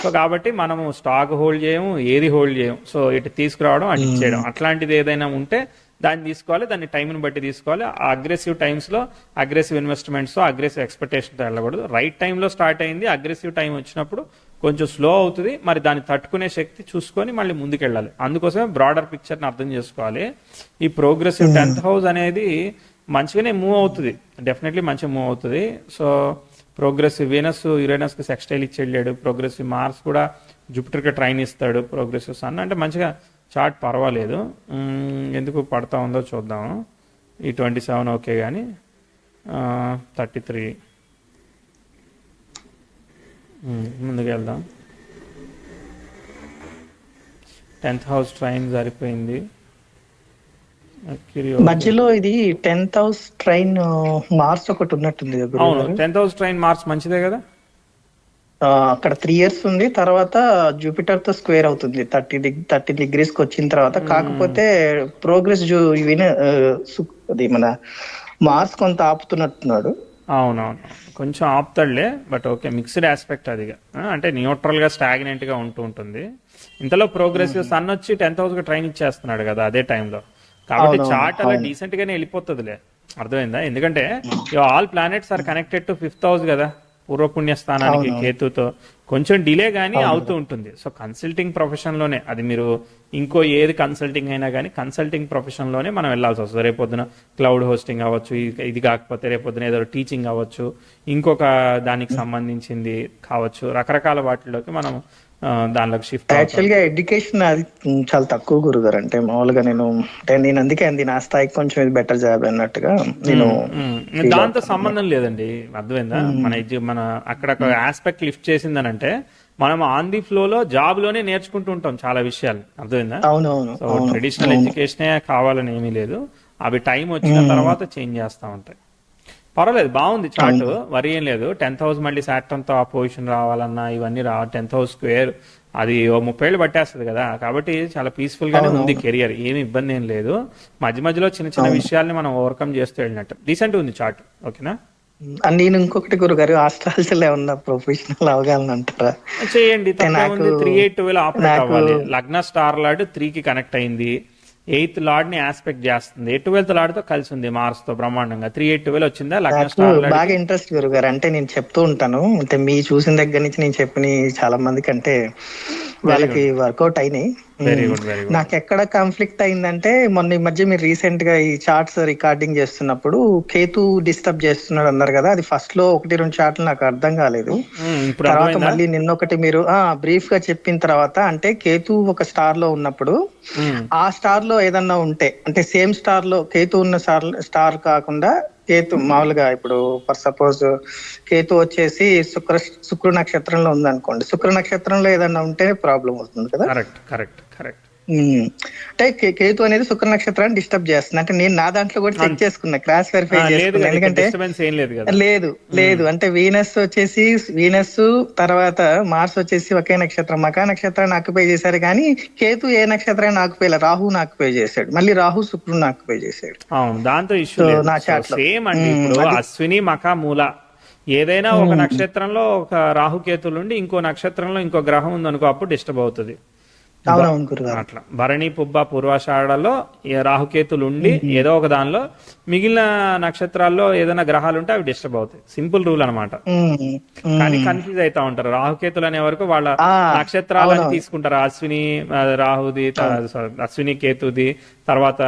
సో కాబట్టి మనము స్టాక్ హోల్డ్ చేయము, ఏది హోల్డ్ చేయము. సో ఇటు తీసుకురావడం, అటు ఇచ్చేయడం, అట్లాంటిది ఏదైనా ఉంటే దాన్ని తీసుకోవాలి, దాన్ని టైంని బట్టి తీసుకోవాలి. ఆ అగ్రెసివ్ టైమ్స్లో అగ్రెసివ్ ఇన్వెస్ట్మెంట్స్, అగ్రెసివ్ ఎక్స్పెక్టేషన్తో వెళ్ళకూడదు. రైట్ టైంలో స్టార్ట్ అయింది, అగ్రెసివ్ టైం వచ్చినప్పుడు కొంచెం స్లో అవుతుంది, మరి దాన్ని తట్టుకునే శక్తి చూసుకొని మళ్ళీ ముందుకెళ్ళాలి. అందుకోసమే బ్రాడర్ పిక్చర్ని అర్థం చేసుకోవాలి. ఈ ప్రోగ్రెసివ్ 10th హౌస్ అనేది మంచిగానే మూవ్ అవుతుంది, డెఫినెట్లీ మంచిగా మూవ్ అవుతుంది. సో ప్రోగ్రెసివ్ వీనస్ యురేనస్కి సెక్స్టైల్ ఇచ్చి వెళ్ళాడు, ప్రోగ్రెసివ్ మార్స్ కూడా జూపిటర్కి ట్రైన్ ఇస్తాడు, ప్రోగ్రెసివ్ సన్ అంటే మంచిగా చార్ట్ పర్వాలేదు. ఎందుకు పడతా ఉందో చూద్దాము. ఈ 27 ఓకే, కానీ 33 ముందుకు వెళ్దాం. 10th హౌస్ ట్రైన్ సరిపోయింది. మధ్యలో ఇది 10th హౌస్ ట్రైన్ మార్స్ ఒకటి ఉన్నట్టుంది. అవును, 10th హౌస్ ట్రైన్ మార్స్ మంచిదే కదా. అక్కడ 3 years ఉంది, తర్వాత జూపిటర్ తో స్క్వేర్ అవుతుంది 30 degrees కి వచ్చిన తర్వాత. కాకపోతే ప్రోగ్రెస్ అది మన మార్స్ కొంత ఆపుతున్నట్టున్నాడు. అవునవును, కొంచెం ఆపుతాడులే, బట్ ఓకే, మిక్స్డ్ ఆస్పెక్ట్ అది. అంటే న్యూట్రల్ గా స్టాగ్నెంట్ గా ఉంటూ ఉంటుంది. ఇంతలో ప్రోగ్రెసివ్ సన్ వచ్చి 10th హౌస్ కి ట్రైన్ ఇచ్చేస్తున్నాడు కదా అదే టైంలో. కాబట్టి చార్ట్ అలా డీసెంట్ గానే వెళ్ళిపోతుందిలే, అర్థమైందా? ఎందుకంటే all planets are connected to 5th house కదా, పూర్వపుణ్య స్థానానికి కేతుతో. కొంచెం డిలే కానీ అవుతూ ఉంటుంది. సో కన్సల్టింగ్ ప్రొఫెషన్ లోనే, అది మీరు ఇంకో ఏది కన్సల్టింగ్ అయినా కానీ కన్సల్టింగ్ ప్రొఫెషన్ లోనే మనం వెళ్ళాల్సి వస్తుంది. రేపొద్దున క్లౌడ్ హోస్టింగ్ అవ్వచ్చు, ఇది కాకపోతే రేపొద్దున ఏదో టీచింగ్ అవ్వచ్చు, ఇంకొక దానికి సంబంధించింది కావచ్చు, రకరకాల వాటిలోకి మనం దానిలోకి షిఫ్ట్ అవుతాం. యాక్చువల్ గా ఎడ్యుకేషన్ అది చాలా తక్కువ గురుగారు. అంటే మామూలుగా నేను అందుకే అంది నా స్థాయికి కొంచెం ఇది బెటర్ జాబ్ అన్నట్టుగా నేను ఫీల్ దాంతో అవుతాను. సంబంధం లేదండి, అర్థమైందా? మన అక్కడ ఒక ఆస్పెక్ట్ లిఫ్ట్ చేసిందనంటే మనం ఆన్ ది ఫ్లోలో జాబ్ లోనే నేర్చుకుంటూ ఉంటాం చాలా విషయాలు, అర్థమైందా? అవునవును సో అవును ట్రెడిషనల్ అవును. ఎడ్యుకేషనే కావాలని ఏమీ లేదు, అవి టైం వచ్చిన తర్వాత చేంజ్ చేస్తూ ఉంటాయి. పర్వాలేదు, బాగుంది చార్ట్, అవును వరి ఏం లేదు. 10,000 మళ్ళీ సాటర్న్తో ఆ పొజిషన్ రావాలన్నా ఇవన్నీ 10,000 స్క్వేర్ అది ఓ 30 ఏళ్ళు పట్టేస్తుంది కదా, కాబట్టి చాలా పీస్ఫుల్ గానే ఉంది అవునవును కెరియర్, ఏమి ఇబ్బంది ఏం లేదు. మధ్య మధ్యలో చిన్న చిన్న అవును. విషయాల్ని మనం ఓవర్కమ్ చేస్తూ వెళ్ళినట్టు డీసెంట్ ఉంది చార్ట్. ఓకేనా? నేను ఇంకొకటి గురుగారు, ఆస్ట్రాలజీలో ఏమన్నా ప్రొఫెషనల్ అవగాహన అంటారా? చేయండి, అంటే తప్పే నాకు ఉంది. 3-8-12 ఆపరేట్ నాకు అవ్వాలి. లగ్న స్టార్ లార్డ్ 3కి కనెక్ట్ అయింది, 8th లార్డ్ ని ఆస్పెక్ట్ చేస్తుంది, 12th లార్డ్ తో కలిసి ఉంది మార్స్ తో బ్రహ్మాండంగా. 3-8-12 వచ్చిందా లగ్న నాకు స్టార్ లార్డ్ బాగా కి? ఇంట్రెస్ట్ గురుగారు. అంటే నేను చెప్తూ ఉంటాను, అంటే మీ చూసిన దగ్గర నుంచి నేను చెప్పిన చాలా మందికి అంటే వెరీ వాళ్ళకి గుడ్, వర్కౌట్ అయినాయి. Very good, very good. నాకు ఎక్కడ కాన్ఫ్లిక్ట్ అయిందంటే మొన్న ఈ మధ్య మీరు రీసెంట్ గా ఈ చార్ట్స్ రికార్డింగ్ చేస్తున్నప్పుడు కేతు డిస్టర్బ్ చేస్తున్నాడు అన్నారు కదా, అది ఫస్ట్ లో 1-2 చార్ట్లు నాకు అర్థం కాలేదు. ఇప్పుడు తర్వాత అర్థమైందా? మళ్ళీ నిన్నొకటి మీరు బ్రీఫ్ గా చెప్పిన తర్వాత, అంటే కేతు ఒక స్టార్ లో ఉన్నప్పుడు ఉమ్, ఆ స్టార్ లో ఏదన్నా ఉంటే, అంటే సేమ్ స్టార్ లో కేతు ఉన్న స్టార్ కాకుండా కేతు మామూలుగా ఇప్పుడు ఫర్ సపోజ్ కేతు వచ్చేసి శుక్ర నక్షత్రంలో ఉంది అనుకోండి, శుక్ర నక్షత్రంలో ఏదన్నా ఉంటే ప్రాబ్లం అవుతుంది కదా. Correct, correct, correct. ఉమ్. అంటే కేతు అనేది శుక్ర నక్షత్రాన్ని డిస్టర్బ్ చేస్తుంది. అంటే నేను నా దాంట్లో కూడా చెక్ చేసుకున్నా, క్రాస్ వెరిఫై లేదు చేసుకున్నా. కదా, ఇక్కడ ఎందుకంటే డిస్టర్బెన్స్ ఏం లేదు కదా. లేదు లేదు అంటే వీనస్ వచ్చేసి వీనస్ తర్వాత మార్స్ వచ్చేసి ఒకే నక్షత్రం, మకా నక్షత్రాన్ని ఆక్యుపై చేశారు, కానీ కేతు ఏ నక్షత్రాన్ని ఆక్యుపై, రాహుని ఆక్యుపై చేశాడు, మళ్ళీ రాహు శుక్రుని ఆక్యుపై చేశాడు. అవును, దాంతో ఇష్యూ సో లేదు. నా సో చాట్ లో సేమ్ అండి, ఇప్పుడు అది అశ్విని మఖ మూల ఏదైనా ఒక నక్షత్రంలో ఒక రాహుకేతులు ఉండి ఇంకో నక్షత్రంలో ఇంకో గ్రహం ఉందనుకో, అప్పుడు డిస్టర్బ్ అవుతుంది. అవునవును గురుగారు. అట్లా భరణి పుబ్బ పూర్వాషాఢలో రాహుకేతులు ఉండి ఏదో ఒక దానిలో, మిగిలిన నక్షత్రాల్లో ఏదైనా గ్రహాలు ఉంటే అవి డిస్టర్బ్ అవుతాయి. సింపుల్ రూల్ అనమాట. ఉమ్, కానీ ఉమ్. కన్ఫ్యూజ్ అవుతా ఉంటారు, రాహుకేతులు అనే వరకు వాళ్ళ ఆ నక్షత్రాలని అవునవును తీసుకుంటారు. అశ్విని రాహుది, అవును. అశ్విని కేతుది, తర్వాత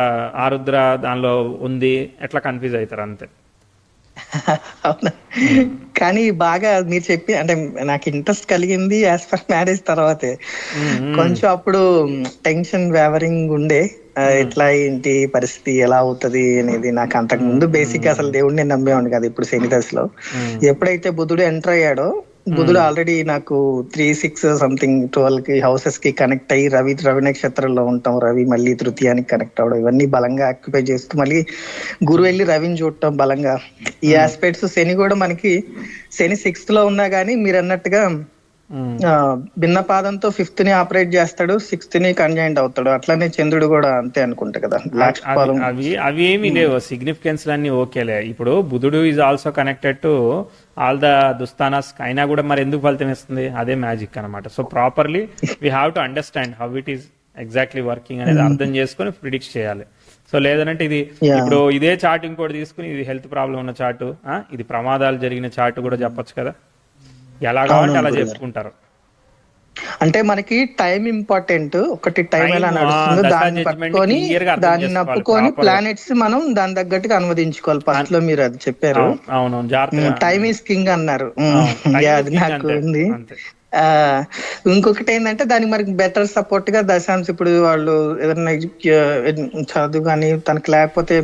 ఆరుద్ర దానిలో ఉంది, ఎట్లా కన్ఫ్యూజ్ అవుతారు అంతే. అవునా. కానీ బాగా మీరు చెప్పి అంటే నాకు ఇంట్రెస్ట్ కలిగింది యాజ్ పర్ మ్యారేజ్ తర్వాతే. ఉమ్, ఉమ్, కొంచెం అప్పుడు టెన్షన్ వేవరింగ్ ఉండే, ఉమ్, ఎట్లా ఏంటి పరిస్థితి ఎలా అవుతది అనేది. నాకు అంతకు ఉమ్, ముందు బేసిక్ అసలు ఉమ్, దేవుడిని నమ్మేవాడిని కదా, ఇప్పుడు శని దశలో ఉమ్, ఎప్పుడైతే బుధుడు ఎంటర్ అయ్యాడో, ఉమ్, బుధుడు ఆల్రెడీ నాకు 3-6 సంథింగ్ 12 కి హౌసెస్ కి కనెక్ట్ అయ్యి రవి నక్షత్రంలో ఉంటాం, రవి మళ్ళీ తృతీయానికి కనెక్ట్ అవడం, ఇవన్నీ బలంగా ఆక్యుపై చేస్తూ మళ్ళీ గురు వెళ్ళి రవిని చూడటం బలంగా, ఈ ఉమ్, ఆస్పెక్ట్స్. శని కూడా మనకి శని 6th లో ఉన్నా గానీ మీరు అన్నట్టుగా ఉమ్. భిన్న పాదంతో 5th ని ఆపరేట్ చేస్తాడు, 6th ని కంజైంట్ అవుతాడు. అట్లానే చంద్రుడు కూడా అంతే అనుకుంటా కదా, అవి లాస్ట్ అవి పాదం. అవి అవి ఏమీ లేవు, సిగ్నిఫికెన్స్ అన్ని ఓకేలే. ఇప్పుడు బుధుడు is also connected to all the దుస్తానాస్, అయినా కూడా మరి ఎందుకు ఫలితం ఇస్తుంది? అదే మ్యాజిక్ అనమాట. So properly we have to understand how it is exactly working అనేది అర్థం చేసుకొని ప్రిడిక్ట్ చేయాలి. సో లేదంటే ఇది యా ఇప్పుడు ఇదే చార్ట్ ఇంకోటి తీసుకుని ఇది హెల్త్ ప్రాబ్లం ఉన్న చార్ట్, ఇది ప్రమాదాలు జరిగిన చార్ట్ కూడా చెప్పొచ్చు కదా, ఎలా కావాలంటే అవునవును అలా గురుగారు. చెప్పుకుంటారు. అంటే మనకి టైం ఇంపార్టెంట్, ఒకటి టైం ఎలా టైం నడుస్తుందో దశా దాన్ని జడ్జిమెంట్ పట్టుకొని క్లియర్ గా అర్థం దాన్ని చేసుకోవాలి నప్పుకొని ప్రాపర్ గా. ప్లానెట్స్ మనం దాని తగ్గట్టుగా అనువదించుకోవాలి. ఫస్ట్ లో మీరు అది చెప్పారు, అవును, జాగ్రత్తగా. టైమ్ ఈస్ కింగ్ అన్నారు. అవును, టైం ఇస్ అది కింగ్, నాకు అంతే ఉంది. అంతే. ఆ ఇంకొకటి ఏంటంటే దానికి మనకి బెటర్ సపోర్ట్ గా దశాంశ, ఇప్పుడు వాళ్ళు ఏదైనా చదువు కానీ తనకి లేకపోతే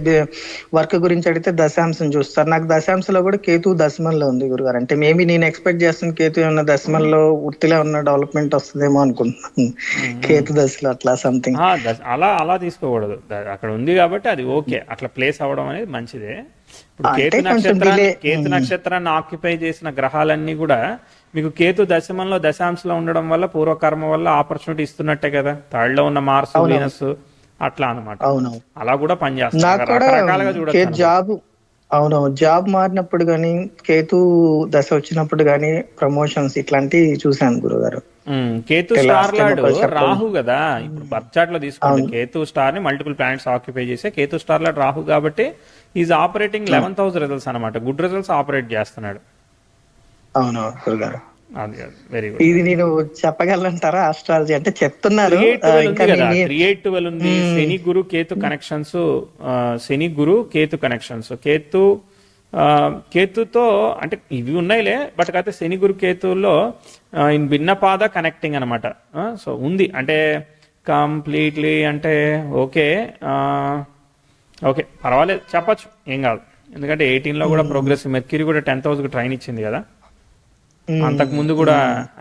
వర్క్ గురించి అడిగితే దశాంశం చూస్తారు. నాకు దశాంశంలో కూడా కేతు దశమంలో ఉంది గురుగారు. అంటే మేబీ నేను ఎక్స్పెక్ట్ చేస్తున్న కేతు ఏమన్నా దశమంలో ఉత్తిలో ఉన్న డెవలప్మెంట్ వస్తుందేమో అనుకుంటున్నాను, ఉమ్, ఉమ్. కేతు దశలో అట్లా సంథింగ్. అలా అలా తీసుకోకూడదు, అక్కడ ఉంది కాబట్టి అది ఓకే, అట్లా ప్లేస్ అవ్వడం అనేది మంచిదే. ఇప్పుడు అంటే కొంచెం డిలే. కేతు నక్షత్రాన్ని ఆక్యుపై చేసిన గ్రహాలన్నీ కూడా మీకు కేతు దశమంలో దశాంశంలో ఉండడం వల్ల పూర్వకర్మ వల్ల ఆపర్చునిటీ ఇస్తున్నట్టే కదా. థర్డ్ లో ఉన్న మార్స్ అవునవును వీనస్ అట్లా అనమాట. అవునవును. అలా కూడా పనిచేస్తాయి, నాకు కూడా రకరకాలుగా చూడొచ్చు అనమాట. జాబ్, అవునవును, జాబ్ మారినప్పుడు గానీ కేతు దశ వచ్చినప్పుడు గానీ ప్రమోషన్స్ ఇట్లాంటివి చూశాను గురుగారు. కేతు అంటే స్టార్ లాస్ట్ టైం లార్డ్ ఒక చెప్పడం. రాహు కదా. ఇప్పుడు బర్త్ చార్ట్ లో తీసుకోండి, అవును కేతు స్టార్ ని మల్టిపుల్ ప్లానెట్స్ ఆక్యుపై చేసే కేతు స్టార్ లార్డ్ రాహు కాబట్టి is operating 11th house results అనమాట. గుడ్ రిజల్ట్స్ ఆపరేట్ చేస్తున్నాడు. అవునవును గురుగారు. అది వెరీ గుడ్. ఇది నేను చెప్పగలంటారా ఆస్ట్రాలజీ అంటే చెప్తున్నారు. 3-8-12 ఉంది ఇంకా కదా, 3-8-12 ఉంది. శని గురు కేతు కనెక్షన్స్, శని గురు కేతు కనెక్షన్స్, కేతు కేతుతో అంటే ఇవి ఉన్నాయిలే, బట్ కాకపోతే శని గురు కేతువుల్లో ఇన్ భిన్నపాద కనెక్టింగ్ అనమాట. సో ఉంది అంటే కంప్లీట్లీ అంటే ఓకే, ఓకే పర్వాలేదు చెప్పచ్చు, ఏం కాదు. ఎందుకంటే 18లో కూడా ప్రోగ్రెసివ్ మెర్క్యూరీ కూడా 10th హౌస్కి ట్రైన్ ఇచ్చింది కదా, అంతకు ముందు కూడా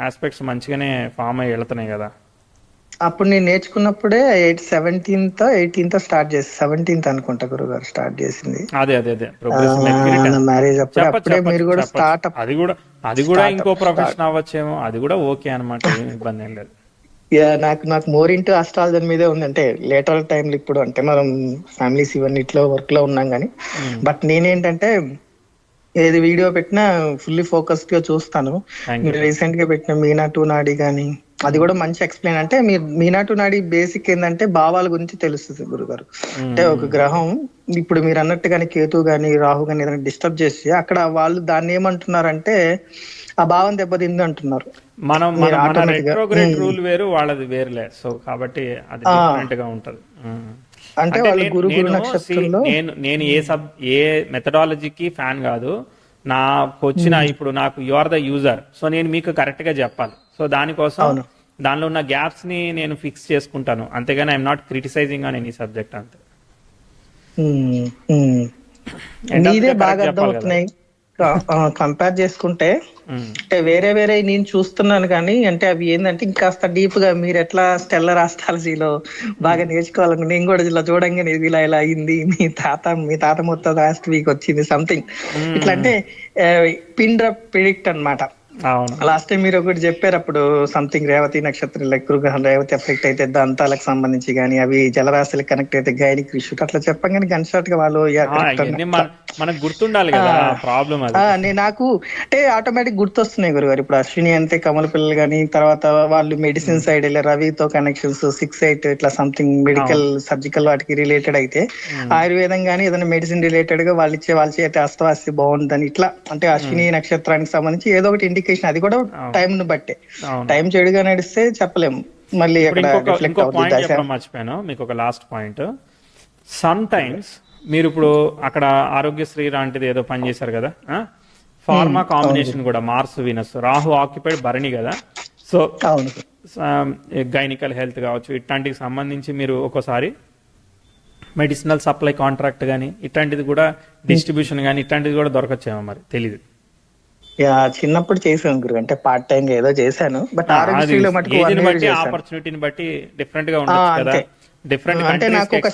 ఆస్పెక్ట్స్ మంచిగానే ఫామ్ అయ్యి వెళ్తున్నాయి కదా. అప్పుడు నేను నేర్చుకున్నప్పుడే 17th స్టార్ట్ చేసి 17th అనుకుంటా గురుగారు స్టార్ట్ చేసింది. అదే ప్రోగ్రెసివ్ మెర్క్యూరీ మ్యారేజ్ అప్పుడే మీరు కూడా స్టార్ట్. అది కూడా ఇంకో ప్రొఫెషన్ అవ్వచ్చేమో, అది కూడా ఓకే అనమాట, ఏం ఇబ్బంది ఏం లేదు. నాకు మోర్ ఇంటూ అస్ట్రాలజీ మీదే ఉంది. అంటే లేటర్ టైంలో ఇప్పుడు అంటే మనం ఫ్యామిలీస్ ఇవన్నిట్లో వర్క్ లో ఉన్నాం కానీ, బట్ నేనేంటంటే ఏది వీడియో పెట్టినా ఫుల్లీ ఫోకస్డ్ గా చూస్తాను. మీరు రీసెంట్ గా పెట్టిన మీనా టూ నాడి కానీ అది కూడా మంచి ఎక్స్ప్లెయిన్. అంటే మీరు మీనా టూ నాడి బేసిక్ ఏంటంటే భావాల గురించి తెలుస్తుంది గురుగారు. అంటే ఒక గ్రహం ఇప్పుడు మీరు అన్నట్టుగానే కేతు గాని రాహు గాని ఏదైనా డిస్టర్బ్ చేసి అక్కడ వాళ్ళు దాన్ని ఏమంటున్నారంటే ఆ భావం దెబ్బతింది అంటున్నారు. మనం రెట్రోగ్రేడ్ రూల్ వేరు, వాళ్ళది వేరులే. సో కాబట్టి అది డిఫరెంట్ గా ఉంటది. అంటే వాళ్ళు గురు నక్షత్రంలో నేను ఏ మెథడాలజీకి ఫ్యాన్ కాదు. నాకు వచ్చిన ఇప్పుడు నాకు you are the user, so నేను మీకు కరెక్ట్ గా చెప్పాలి. సో దానికోసం దానిలో ఉన్న గ్యాప్స్ ని నేను ఫిక్స్ చేసుకుంటాను, అంతేగాని I'm not criticising on any subject అంతే. నీదే బాగా అర్థమవుతున్నాయి కంపేర్ చేసుకుంటే. అంటే వేరే నేను చూస్తున్నాను కానీ అంటే అవి ఏంటంటే ఇంకాస్త డీప్ గా మీరు ఎట్లా స్టెల్లర్ ఆస్ట్రాలజీలో బాగా నేర్చుకోవాలని నేను కూడా ఇలా చూడంగానే ఇది ఇలా అయింది, మీ తాత మొత్తం లాస్ట్ వీక్ వచ్చింది సంథింగ్ ఇట్లా. అంటే పిన్ డ్రాప్ ప్రిడిక్ట్ అన్నమాట. లాస్ట్ టైం మీరు ఒకటి చెప్పారు అప్పుడు సంథింగ్ రేవతి నక్షత్రం గురుగ్రహం రేవతి ఎఫెక్ట్ అయితే దంతాలకు సంబంధించి కానీ అవి జలరాశులకు కనెక్ట్ అయితే గైనిక్ ఇష్యూ అట్లా చెప్పగానే గన్ షాట్ గా వాళ్ళు మనకు గుర్తుండాలి కదా ప్రాబ్లం. నాకు అంటే ఆటోమేటిక్ గుర్తొస్తున్నాయి గురుగారు. ఇప్పుడు అశ్విని అంటే కమల పిల్లలు కానీ తర్వాత వాళ్ళు మెడిసిన్ సైడ్ వెళ్ళి రవితో కనెక్షన్స్ 6-8 ఇట్లా సంథింగ్ మెడికల్ సర్జికల్ వాటికి రిలేటెడ్ అయితే ఆయుర్వేదం కానీ ఏదైనా మెడిసిన్ రిలేటెడ్ గా వాళ్ళు చేతి అస్తవాస్తి బాగుందని ఇట్లా. అంటే అశ్విని నక్షత్రానికి సంబంధించి ఏదో ఒకటి ఇండికేషన్, అది కూడా టైం ను బట్టే. టైం చెడుగా నడిస్తే చెప్పలేము. మళ్ళీ మర్చిపోయాను మీకు ఒక లాస్ట్ పాయింట్. సమ్ టైమ్స్ మీరు ఇప్పుడు అక్కడ ఆరోగ్యశ్రీ లాంటిది ఏదో పని చేశారు కదా, ఫార్మా కాంబినేషన్ కూడా Mars Venus Rahu occupied Bharani కదా. సో గైనికల్ హెల్త్ కావచ్చు ఇట్లాంటికి సంబంధించి మీరు ఒక్కోసారి మెడిసినల్ సప్లై కాంట్రాక్ట్ కానీ ఇట్లాంటిది కూడా డిస్ట్రిబ్యూషన్ కానీ ఇట్లాంటిది కూడా దొరకచ్చేమో, మరి తెలీదు. చిన్నప్పుడు చేసాను గురు, అంటే పార్ట్ టైం ఏదో చేశాను. బట్ ఆపర్చునిటీని బట్టి డిఫరెంట్ గా ఉంటుంది కదా. డిఫరెంట్ అంటే నాకు ఒక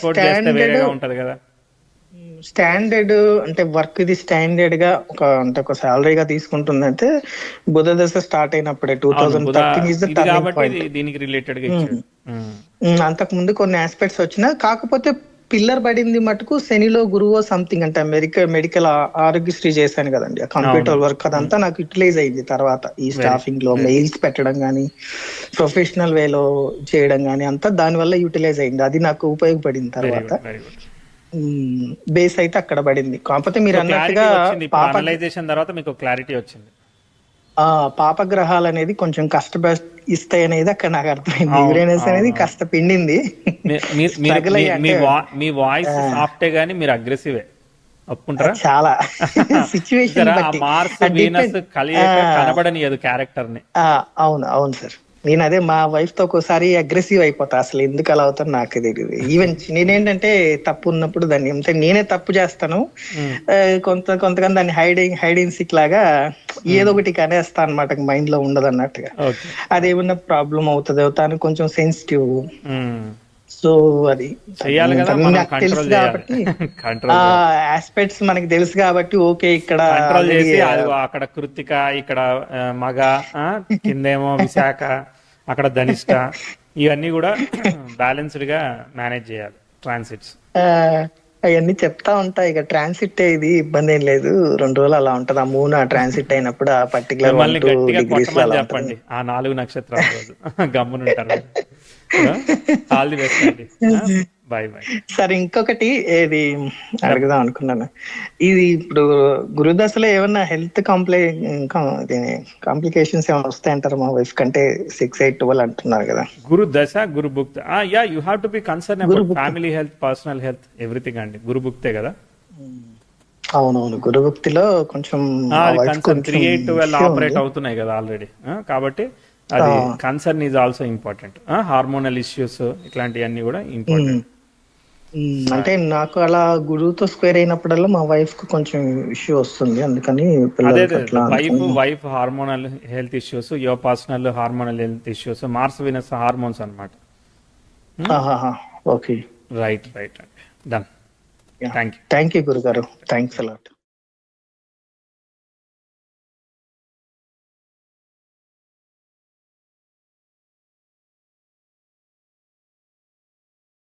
స్టాండర్డ్ అంటే వర్క్ ఇది స్టాండర్డ్ గా ఒక సాలరీగా తీసుకుంటుందంటే బుధ దశ స్టార్ట్ అయినప్పుడే 2013 దీనికి రిలేటెడ్ గా. అంతకు ముందు కొన్ని ఆస్పెక్ట్స్ వచ్చినా, కాకపోతే పిల్లర్ పడింది మటుకు శనిలో గురువో సంథింగ్. అంటే మెడికల్ ఆరోగ్యశ్రీ చేశాను కదండి, కంప్యూటర్ వర్క్ అదంతా నాకు యూటిలైజ్ అయింది తర్వాత. ఈ స్టాఫింగ్ లో మెయిల్స్ పెట్టడం గానీ ప్రొఫెషనల్ వేలో చేయడం గానీ అంతా దాని వల్ల యూటిలైజ్ అయింది. అది నాకు ఉపయోగపడింది తర్వాత. బేస్ అయితే అక్కడ పడింది. కాకపోతే మీరు అన్నట్టుగా తర్వాత మీకు క్లారిటీ వచ్చింది. పాపగ్రహాలు అనేది కొంచెం ఇస్తాయి అనేది అక్కడ నాకు అర్థమైంది. యురేనస్ అనేది కాస్త పిండింది. మీ వాయిస్ సాఫ్టే గానీ మీరు అగ్రెసివే, ఒప్పుకుంటారా? చాలా సిచ్యువేషన్ కనబడనియదు క్యారెక్టర్ ని. అవును సార్, నేను అదే మా వైఫ్ తో ఒక్కోసారి అగ్రెసివ్ అయిపోతా. అసలు ఎందుకు అలా అవుతాను నాకు తెలియదు. ఈవెన్ నేనేంటంటే తప్పు ఉన్నప్పుడు దాన్ని అంటే నేనే తప్పు చేస్తాను, కొంతమంది దాన్ని హైడింగ్ సిక్ లాగా ఏదో ఒకటి కనేస్తా అనమాట, మైండ్ లో ఉండదు అన్నట్టుగా. అదేమన్నా ప్రాబ్లం అవుతుందో తను కొంచెం సెన్సిటివ్. సో అది తెలుసు కాబట్టి ఆస్పెక్ట్స్ మనకి తెలుసు కాబట్టి ఓకే. ఇక్కడ అక్కడ కృతిక, ఇక్కడ మగ, కిందేమో విశాఖ, అక్కడ ధనిష్ట, ఇవన్నీ కూడా బ్యాలెన్స్డ్ గా మేనేజ్ చేయాలి ట్రాన్సిట్స్. అవన్నీ చెప్తా ఉంటా. ఇక ట్రాన్సిట్ ఇది ఇబ్బంది ఏం లేదు, 2 రోజులు అలా ఉంటది. ఆ మూన్ ట్రాన్సిట్ అయినప్పుడు ఆ పర్టికులర్ చెప్పండి ఆ 4 నక్షత్రాల రోజు గమ్మునుంటారు. ఆల్ ది బెస్ట్ అండి. By by. సరే, ఇంకొకటి ఏది అడుగుదాం అనుకున్నాను. ఇది ఇప్పుడు గురుదశలో ఏమన్నా హెల్త్ కాంప్లికేషన్స్ ఏమైనా వస్తాయంటారు? మా వైఫ్ కంటే 6-8-12 అంటున్నారు కదా. గురు దశ గురు భుక్త, yeah you have to be concern about family health, personal health, everything అండి. గురు భుక్తే కదా. అవునవును, గురుభక్తిలో కొంచెం మా అది వైఫ్ కన్సర్న్ కొంచెం 3/8/12 ఇష్యూ ఉంది. ఆపరేట్ అవుతున్నాయి కదా ఆల్రెడీ. కాబట్టి ఆ, అది concern is also important. Hormonal issues ఇట్లాంటివన్నీ కూడా ఉమ్, ఇంపార్టెంట్. అంటే నాకు అలా గురువుతో స్క్వేర్ అయినప్పుడల్లా మా వైఫ్ కు కొంచెం ఇష్యూ వస్తుంది, అందుకని అదే పిల్లలకి అదే అట్లా వైఫ్ అందుకని. Wife hormonal health issues, your personal hormonal health issues, Mars Venus hormones అనమాట. ఆహాహా, ఓకే. రైట్ రైట్ అండి. Done. Thank you. Thank you గురుగారు, థ్యాంక్స్ అలాట్.